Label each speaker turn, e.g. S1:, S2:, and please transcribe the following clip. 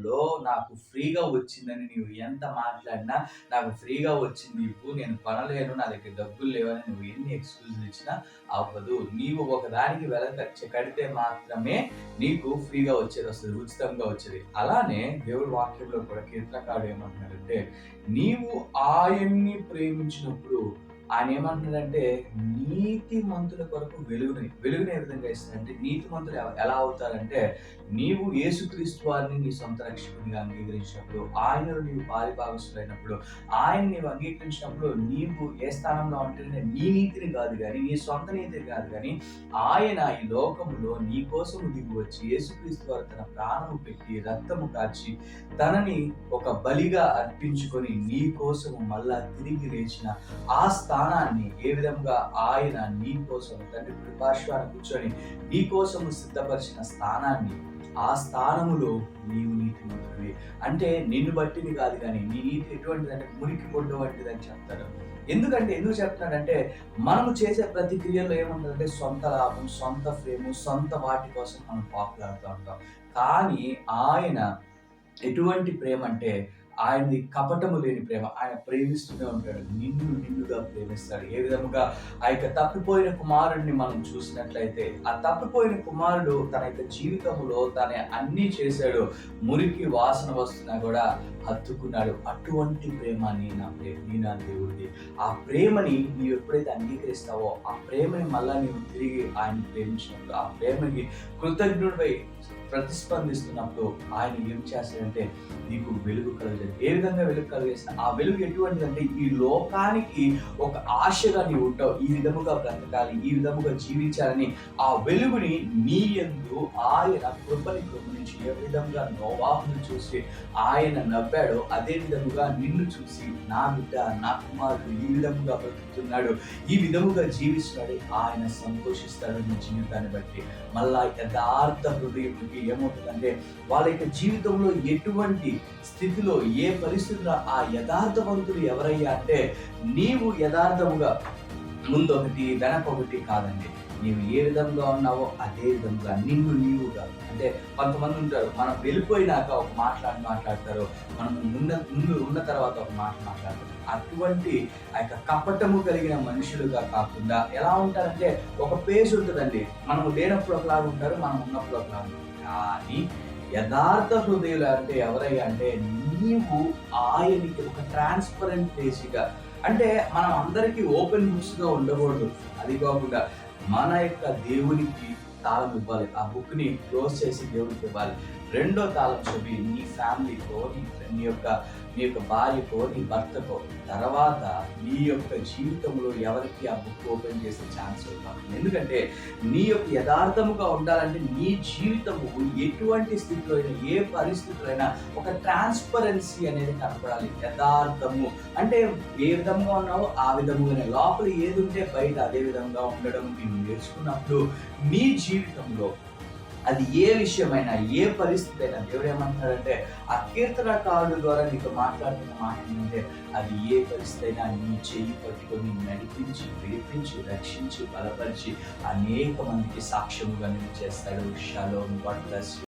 S1: లోకంలో నాకు ఫ్రీగా వచ్చిందని నీవు ఎంత మాట్లాడినా, నాకు ఫ్రీగా వచ్చింది ఇవ్వు, నేను కొనలేను, నా దగ్గర డబ్బులు లేవని నువ్వు ఎన్ని ఎక్స్‌క్యూజ్‌లు ఇచ్చినా అవ్వదు. నీవు ఒకదానికి వెల కడితే మాత్రమే నీకు ఫ్రీగా వచ్చేదొస్తది. ఉచితంగా వచ్చేది. అలానే దేవుడి వాక్యంలో కూడా కీర్తనకారుడు ఏమంటున్నాడంటే, నీవు ఆయన్ని ప్రేమించినప్పుడు ఆయన ఏమంటున్నాడంటే, నీతిమంతుల కొరకు వెలుగుని ఏ విధంగా ఇస్తాడంటే, నీతిమంతులు ఎలా అవుతారంటే, నీవు యేసుక్రీస్తు వారిని నీ సొంత రక్షకునిగా అంగీకరించినప్పుడు, ఆయనలో నీవు పాలిభాగస్తులైనప్పుడు, ఆయన్ని నీవు అంగీకరించినప్పుడు, నీవు ఏ స్థానంలో ఉంటుందంటే, నీ నీతిని కాదు గాని, నీ సొంత నీతిని కాదు గాని, ఆయన ఈ లోకములో నీ కోసము దిగి వచ్చి, యేసుక్రీస్తు వారు తన ప్రాణము పెట్టి, రక్తము కార్చి, తనని ఒక బలిగా అర్పించుకొని, నీ కోసము మళ్ళా తిరిగి లేచిన ఆ స్థానాన్ని ఏ విధంగా ఆయన నీ కోసం తండ్రి కృపాశ్వాన కూర్చొని నీ కోసము సిద్ధపరిచిన స్థానాన్ని, ఆ స్థానములో నీవు నీతిమంతుడివి. అంటే నిన్ను బట్టిది కాదు కానీ నీ నీతి ఎటువంటిదంటే మురికి పొడ్డు వంటిదని చెప్తాడు. ఎందుకు చెప్తున్నాడంటే, మనము చేసే ప్రతి క్రియల్లో ఏముంటుందంటే సొంత లాభం, సొంత ఫ్రేము, సొంత వాటి కోసం మనం పాకులాడుతూ ఉంటాం. కానీ ఆయన ఎటువంటి ప్రేమ అంటే, ఆయనది కపటము లేని ప్రేమ. ఆయన ప్రేమిస్తూనే ఉంటాడు. నిన్నుగా ప్రేమిస్తాడు. ఏ విధముగా ఆ యొక్క తప్పిపోయిన కుమారుడిని మనం చూసినట్లయితే, ఆ తప్పిపోయిన కుమారుడు తన యొక్క జీవితంలో తన అన్నీ చేశాడు. మురికి వాసన వస్తున్నా కూడా హత్తుకున్నాడు. అటువంటి ప్రేమ నీ నా దేవుడిది. ఆ ప్రేమని నీవు ఎప్పుడైతే అంగీకరిస్తావో, ఆ ప్రేమని మళ్ళా నీవు తిరిగి ఆయన ప్రేమించినప్పుడు, ఆ ప్రేమకి కృతజ్ఞుడిపై ప్రతిస్పందిస్తున్నప్పుడు ఆయన ఏం చేస్తాడంటే నీకు వెలుగు కలుగుతుంది. ఏ విధంగా వెలుగు కలిగేసిన ఆ వెలుగు ఎటువంటిదంటే, ఈ లోకానికి ఒక ఆశగా నీవు ఉంటావు. ఈ విధముగా బ్రతకాలి, ఈ విధముగా జీవించాలని ఆ వెలుగుని నీ యందు ఆయన కృపని కృపణించి, ఏ విధంగా నోవాహును చూసి ఆయన నవ్వాడో అదే విధముగా నిన్ను చూసి నా బిడ్డ, నా కుమారుడు ఈ విధముగా బ్రతుకుతున్నాడు, ఈ విధముగా జీవిస్తున్నాడు, ఆయన సంతోషిస్తాడు నీ జీవితాన్ని బట్టి. మళ్ళా యథార్థ హృదయంకి ఏమవుతుందంటే, వాళ్ళ యొక్క జీవితంలో ఎటువంటి స్థితిలో, ఏ పరిస్థితుల్లో ఆ యథార్థవంతులు ఎవరయ్యా అంటే, నీవు యథార్థముగా ముందొకటి వెనకొకటి కాదండి. నీవు ఏ విధంగా ఉన్నావో అదే విధంగా నీవుగా. అంటే కొంతమంది ఉంటారు, మనం వెళ్ళిపోయినాక ఒక మాట్లాడతారు, మనం ముందు ఉన్న తర్వాత ఒక మాట్లాడతారు. అటువంటి ఆ యొక్క కపటము కలిగిన మనుషులుగా కాకుండా ఎలా ఉంటారంటే, ఒక పేజ్ ఉంటుందండి. మనము లేనప్పుడు ఒకలాగా ఉంటారు, మనం ఉన్నప్పుడు ఒకలాగా ఉంటారు. కానీ యథార్థ హృదయులు అంటే ఎవరయ్యా అంటే, నీవు ఆయనకి ఒక ట్రాన్స్పరెంట్ ఫేస్గా, అంటే మనం అందరికీ ఓపెన్ బుక్స్గా ఉండకూడదు. అది కాకుండా మన యొక్క దేవునికి తాళం ఇవ్వాలి. ఆ బుక్ని క్లోజ్ చేసి దేవుడికి ఇవ్వాలి. రెండో తాళం చెవి నీ ఫ్యామిలీకో, నీ యొక్క భార్యకో, నీ భర్తకో, తర్వాత నీ యొక్క జీవితంలో ఎవరికి ఆ బుక్ ఓపెన్ చేసే ఛాన్స్ ఉంటుంది. ఎందుకంటే నీ యొక్క యథార్థముగా ఉండాలంటే నీ జీవితము ఎటువంటి స్థితిలో అయినా, ఏ పరిస్థితుల్లో అయినా ఒక ట్రాన్స్పరెన్సీ అనేది కనపడాలి. యథార్థము అంటే ఏ విధంగా ఉన్నావో ఆ విధముగానే, లోపల ఏది ఉంటే బయట అదే విధంగా ఉండడం నీవు నేర్చుకున్నప్పుడు నీ జీవితంలో అది ఏ విషయమైనా, ఏ పరిస్థితి అయినా, దేవుడు ఏమంటాడంటే, ఆ కీర్తనకారుడు ద్వారా నీతో మాట్లాడుతున్న మాట ఏంటంటే, అది ఏ పరిస్థితి అయినా నీ చెయ్యి పట్టుకొని నడిపించి, విడిపించి, రక్షించి, బలపరిచి అనేక మందికి సాక్ష్యముగా నేను చేస్తాడు. షలోమ్. God bless you.